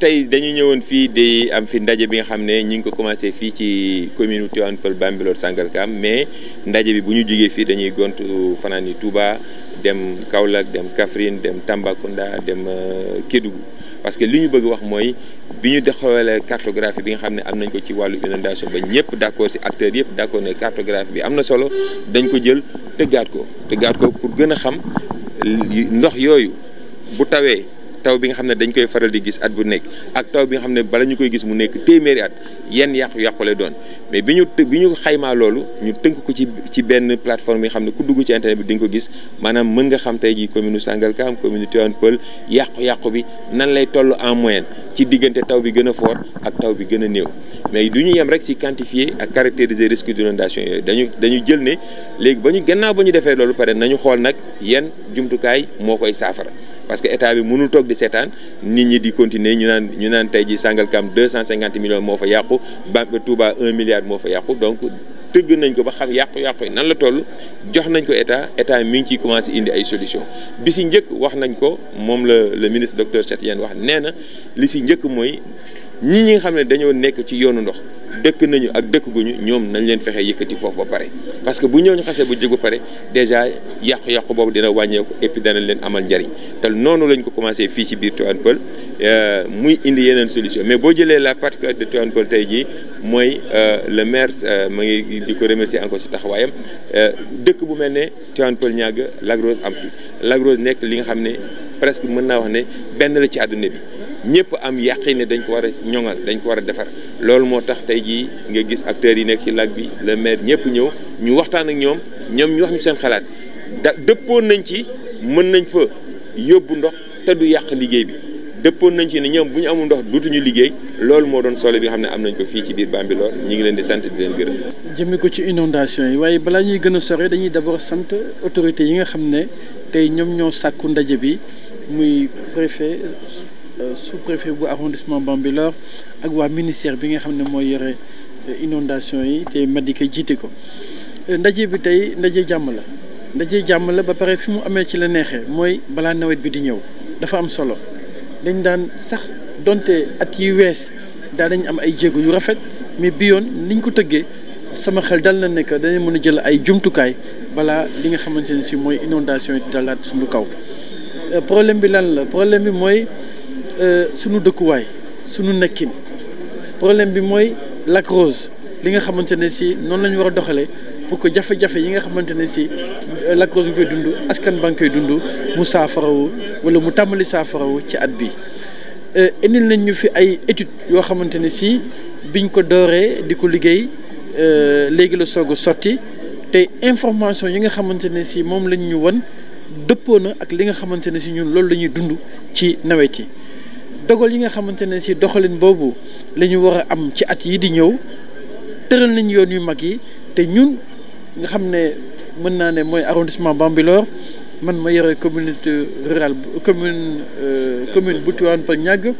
tey dañu ñëwoon fii di am fi ndaje bi nga xam ne ñi ngi ko commencé fii ci commune Tivaouane Peulh Bambilor Sangalkam mais ndaje bi bu ñu jógee fii dañuy gontu fanaan yi Touba dem Kaolack dem Kaffrine dem Tambacounda dem Kédougou parce que li ñu bëgg wax mooy bi ñu dexawalee cartographie bi nga xam ne am nañ ko ci wàllu inondation ba ñëpp d'accord ci acteurs yëpp d'accord ne cartographie bi am na solo dañ ko jël tëggaat ko pour gën a xam ndox yooyu bu tawee taw bi nga xam ne dañ koy faral di gis at bu nekk ak taw bi nga xam ne bala ñu koy gis mu nekk téeméeri at yenn yàqu-yàqu lay doon mais bi ñu xaymaa loolu ñu tënk ko ci benn plateforme yi nga xam ne ku dugg ci internet bi di nga ko gis maanaam mën nga xam tey jii commune Sangalkam commune Tivaouane Peulh yàqu-yàqu bi nan lay toll en moyenne ci diggante taw bi gën a fort ak taw bi gën a néew mais du ñu yem rek ci quantifier ak caractériser risque d'inondation yooyu dañu jël ne léegi gannaaw ba ñu defee loolu pare nañu xool nag yan jumtukaay moo koy saafara parce que état bi mënul toog di seetaan nit ñi di continuer ñu naan tey ji Sangalkam 250 millions moo fa yàqu Touba 1 milliard moo fa yàqu donc tëgg nañ ko ba xam yàqu-yàqu yi nan la toll jox nañ ko état mi ngi ciy commencé indi ay solution bi si njëkk wax nañ ko moom le ministre docteur Cheikh Tidiane wax nee na li si njëkk mooy ñi nga xam ne dañoo nekk ci yoonu ndox dëkk nañu ak dëkk guñu ñoom nañ leen fexe yëkkati foofu ba pare parce que bu ñëw ñu xasee bu jóg ba pare déjà yàqu-yàqu boobu dina wàññeeku et puis danañ leen amal njariñ te noonu lañ ko commencé fii ci biir Tivaouane Peulh muy indi yeneen solution mais boo jëlee la particularité de Tivaouane Peulh tey jii mooy le maire ma ngi di ko remercier encore ci taxawaayam dëkk bu mel ne Tivaouane Peulh Niaga Lac Rose am fi Lac Rose nekk li nga xam ne presque mën naa wax ne benn la ci àdduna bi ñëpp am yàqi ne dañ ko war a ñoŋal dañ ko war a defar loolu moo tax tey jii nga gis acteurs yi nekk ci lac bi le maire ñëpp ñëw ñu waxtaan ak ñoom ñu wax ñu seen xalaat dëppoon nañ ci mën nañ fa yóbbu ndox te du yàq liggéey bi dëppoon nañ ci ne ñoom bu ñu amul ndox duutuñu liggéey loolu moo doon solo bi nga xam ne am nañ ko fii ci biir Bambilor ñi ngi leen di sant di leen gërëm. jëmee ko ci inondation yi waaye balaa ñuy gën a sore dañuy d'abord sant autorités yi nga xam ne tey ñoom ñoo sàkku ndaje bi muy préfet sous-préfet bu arrondissement Bambilor ak waa ministère bi nga xam ne mooy yore inondation yi te Madické jiite ko ndaje bi tey ndaje jàmm la ba pare fi mu amee ci la neexee mooy balaa nawet bi di ñëw dafa am solo dañ daan sax donte at yi wees daa dañ am ay jéego yu rafet mais bi yoon niñ ko tëggee sama xel dal na nekk dañu mën a jël ay jumtukaay balaa li nga xamante ne si mooy inondation yi dalaat suñu kaw problème bi lan la problème bi mooy sunu dëkkuwaay sunu nekkin problème bi mooy Lac Rose li nga xamante ne si noonu la ñu war a doxalee pour que jafe-jafe yi nga xamante ne si Lac Rose bi koy dund askan ba nga koy dund mu saafarawu wala mu tàmbali saafarawu ci at bi indil nañ ñu fi ay études yoo xamante ne si biñ ko dooree di ko liggéey léegi la soog a sotti te information yi nga xamante ne si moom lañ ñu wan dëppoo na ak li nga xamante ne si ñun loolu la ñuy dund ci nawet yi dogal yi nga xamante ne si doxalin boobu la ñu war a am ci at yi di ñëw tëral nañ yoon yu mag yi te ñun nga xam ne mën naa ne mooy arrondissement Bambilor man ma yore communauté rurale commune bu Tivaouane Peulh Niaga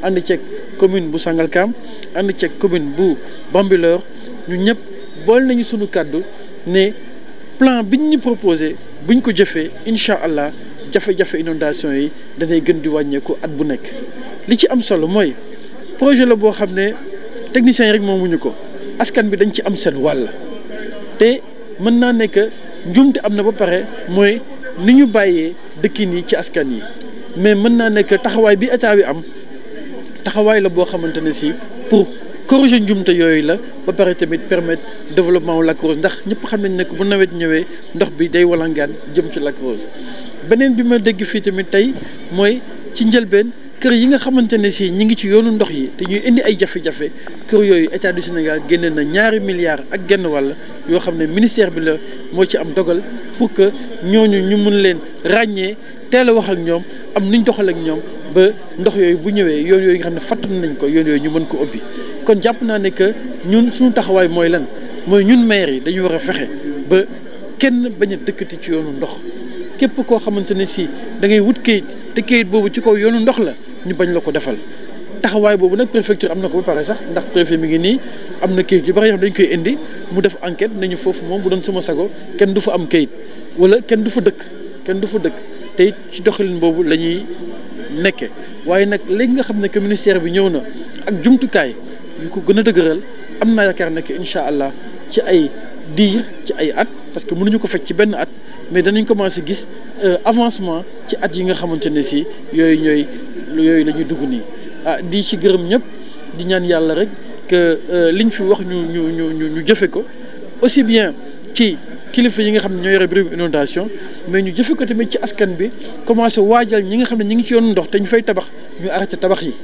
ànd ceeg commune bu Sangalkam ànd ceeg commune bu Bambilor ñun ñëpp bool nañu sunu kàddu ne plan biñ ñu proposé buñ ko jëfee incha allah jafe-jafe inondation yi danay gën di wàññeeku at bu nekk li ci am solo mooy projet la boo xam ne techniciens yi rek moomuñu ko askan bi dañ ci am seen wàll te mën naa nekk njuumte am na ba pare mooy ni ñu bàyyee dëkkin yi ci askan yi mais mën naa nekk taxawaay bi état bi am taxawaay la boo xamante ne si pour corriger njuumte yooyu la ba pare tamit permettre développement wu Lac Rose ndax ñëpp xam nañ ne bu nawet ñëwee ndox bi day walangaan jëm ci Lac Rose beneen bi ma dégg fii tamit tey mooy ci njëlbeen kër yi nga xamante ne si ñi ngi ci yoonu ndox yi te ñuy indi ay jafe-jafe kër yooyu état du Sénégal génne na 2 milliards ak genn wàll yoo xam ne ministère bi la moo ci am dogal pour que ñooñu ñu mun leen ràññee teel a wax ak ñoom am nuñ doxal ak ñoom ba ndox yooyu bu ñëwee yoon yooyu nga xam ne fàttali nañ ko yoon yooyu ñu mën ko ubbi kon jàpp naa ne que ñun suñu taxawaay mooy lan mooy ñun maire yi dañu war a fexe ba kenn bañ a dëkkati ci yoonu ndox képp koo xamante ne si da ngay wut kayit te kayit boobu ci kaw yoonu ndox la ñu bañ la ko defal taxawaay boobu nag préfecture am na ko ba pare sax ndax préfet mi ngi nii am na kayit yu bari yoo xam dañ koy indi mu def enquête nañu foofu moom bu doon sama sago kenn du fa am kayit wala kenn du fa dëkk te it ci doxalin boobu la ñuy nekke waaye nag léegi nga xam ne que ministère bi ñëw na ak jumtukaay yu ko gën a dëgëral am naa yaakaar ne que incha allah ci ay diir ci ay at parce que mënuñu ko fekk ci benn at mais danañ commencé gis avancement ci at yi nga xamante ne si yooyu la ñuy dugg nii di ci gërëm ñëpp di ñaan yàlla rek que liñ fi wax ñu jëfe ko aussi bien ci kilifa yi nga xam ne ñoo yore mbirum inondation mais ñu jëfe ko tamit ci askan bi commencé waajal ñi nga xam ne ñi ngi ci yoonu ndox te ñu fay tabax ñu arrêté tabax yi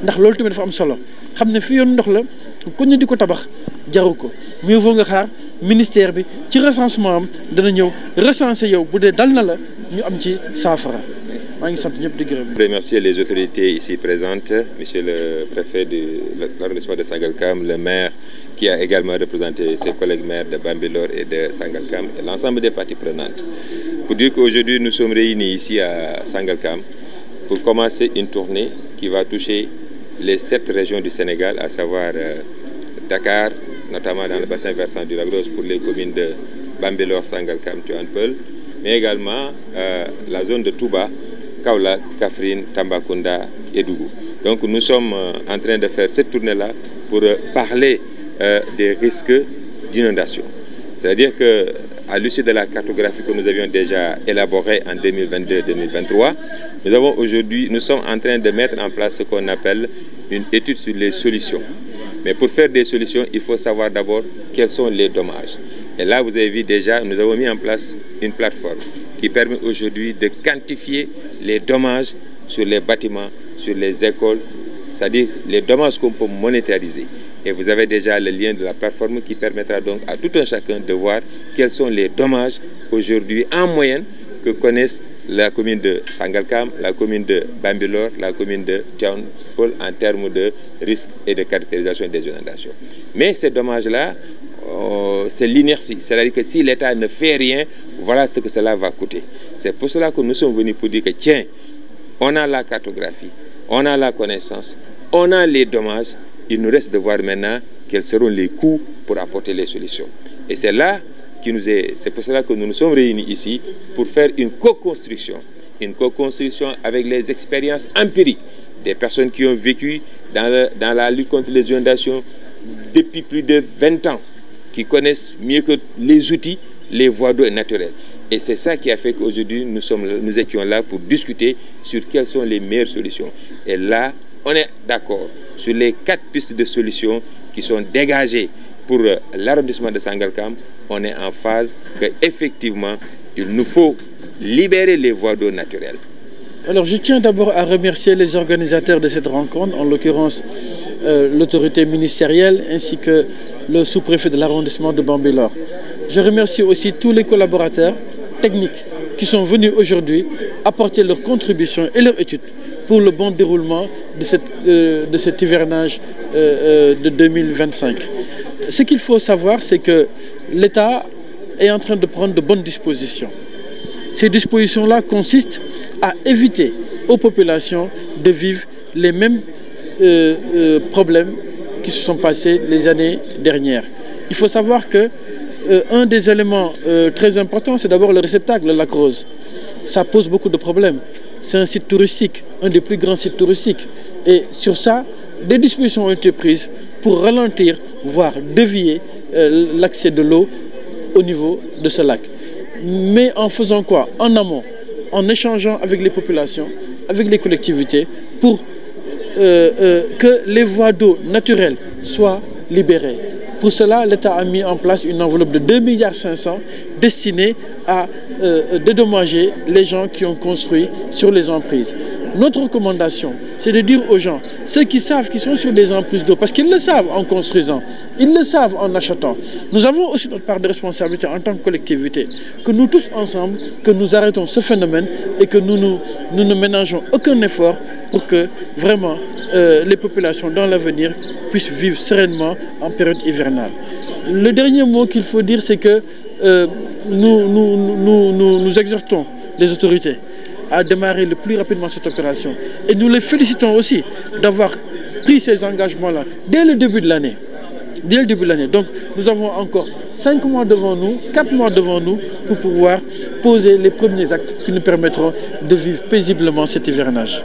ndax loolu tamit dafa am solo xam ne fi yoonu ndox la kon ñu di ko tabax jaru ko mieux vaut nga xaar ministère bi ci recensement am dana ñëw recenser yow bu dee dal na la ñu am ci saafara maa ngi sant ñëpp di gërëm. Remercier les autorités ici présentes, monsieur le préfet de l'arrondissement de Sangalkam, le maire qui a également représenté ses collègues maires de Bambilor et de Sangalkam et l'ensemble des parties prenantes. Pour dire qu'aujourd'hui nous sommes réunis ici à Sangalkam pour commencer une tournée qui va toucher les 7 régions du Sénégal, à savoir Dakar, notamment dans le bassin versant du Lac Rose pour les communes de Bambilor, Sangalkam, Tivaouane Peulh, mais également la zone de Touba, Kaolack, Kaffrine, Tambacounda et Dougou. Donc nous sommes en train de faire cette tournée-là pour parler des risques d'inondation. C'est-à-dire qu'à l'issue de la cartographie que nous avions déjà élaborée en 2022-2023, nous sommes en train de mettre en place ce qu'on appelle une étude sur les solutions. Mais pour faire des solutions, il faut savoir d'abord quels sont les dommages. Et là, vous avez vu déjà, nous avons mis en place une plateforme qui permet aujourd'hui de quantifier les dommages sur les bâtiments, sur les écoles, c'est-à-dire les dommages qu'on peut monétariser. Et vous avez déjà le lien de la plateforme qui permettra donc à tout un chacun de voir quels sont les dommages aujourd'hui en moyenne que connaissent la commune de Sangalkam, la commune de Bambilor, la commune de Tivaouane Peulh en termes de risque et de caractérisation des inondations. Mais ces dommages-là, c'est l'inertie. C'est-à-dire que si l'État ne fait rien, voilà ce que cela va coûter. C'est pour cela que nous sommes venus pour dire que tiens, on a la cartographie, on a la connaissance, on a les dommages, il nous reste de voir maintenant quels seront les coûts pour apporter les solutions. Et c'est pour cela que nous nous sommes réunis ici pour faire une co-construction avec les expériences empiriques des personnes qui ont vécu dans la lutte contre les inondations depuis plus de 20 ans, qui connaissent mieux que les outils, les voies d'eau naturelles. Et c'est ça qui a fait qu'aujourd'hui, nous étions là pour discuter sur quelles sont les meilleures solutions. Et là, on est d'accord sur les 4 pistes de solutions qui sont dégagées pour l'arrondissement de Sangalkam. On est en phase qu'effectivement, il nous faut libérer les voies d'eau naturelles. Alors, je tiens d'abord à remercier les organisateurs de cette rencontre, en l'occurrence l'autorité ministérielle ainsi que le sous-préfet de l'arrondissement de Bambilor. Je remercie aussi tous les collaborateurs techniques qui sont venus aujourd'hui apporter leur contribution et leur étude pour le bon déroulement de cet hivernage de 2025. Ce qu'il faut savoir, c'est que l'État est en train de prendre de bonnes dispositions. Ces dispositions-là consistent à éviter aux populations de vivre les mêmes problèmes qui se sont passés les années dernières. Il faut savoir que un des éléments très importants, c'est d'abord le réceptacle, le Lac Rose. Ça pose beaucoup de problèmes. C'est un site touristique, un des plus grands sites touristiques. Et sur ça, des dispositions ont été prises pour ralentir, voire dévier l'accès de l'eau au niveau de ce lac. Mais en faisant quoi? En amont, en échangeant avec les populations, avec les collectivités, pour que les voies d'eau naturelles soient libérées. Pour cela, l'État a mis en place une enveloppe de 2,5 milliards destinée à dédommager les gens qui ont construit sur les emprises. Notre recommandation, c'est de dire aux gens, ceux qui savent qu'ils sont sur des emprises d'eau, parce qu'ils le savent en construisant, ils le savent en achetant. Nous avons aussi notre part de responsabilité en tant que collectivité, que nous tous ensemble, que nous arrêtons ce phénomène et que nous ne ménageons aucun effort pour que vraiment les populations dans l'avenir puissent vivre sereinement en période hivernale. Le dernier mot qu'il faut dire, c'est que nous exhortons les autorités à démarrer le plus rapidement cette opération. Et nous les félicitons aussi d'avoir pris ces engagements-là dès le début de l'année. dès le début de l'année. Donc nous avons encore 5 mois devant nous, 4 mois devant nous pour pouvoir poser les premiers actes qui nous permettront de vivre paisiblement cet hivernage.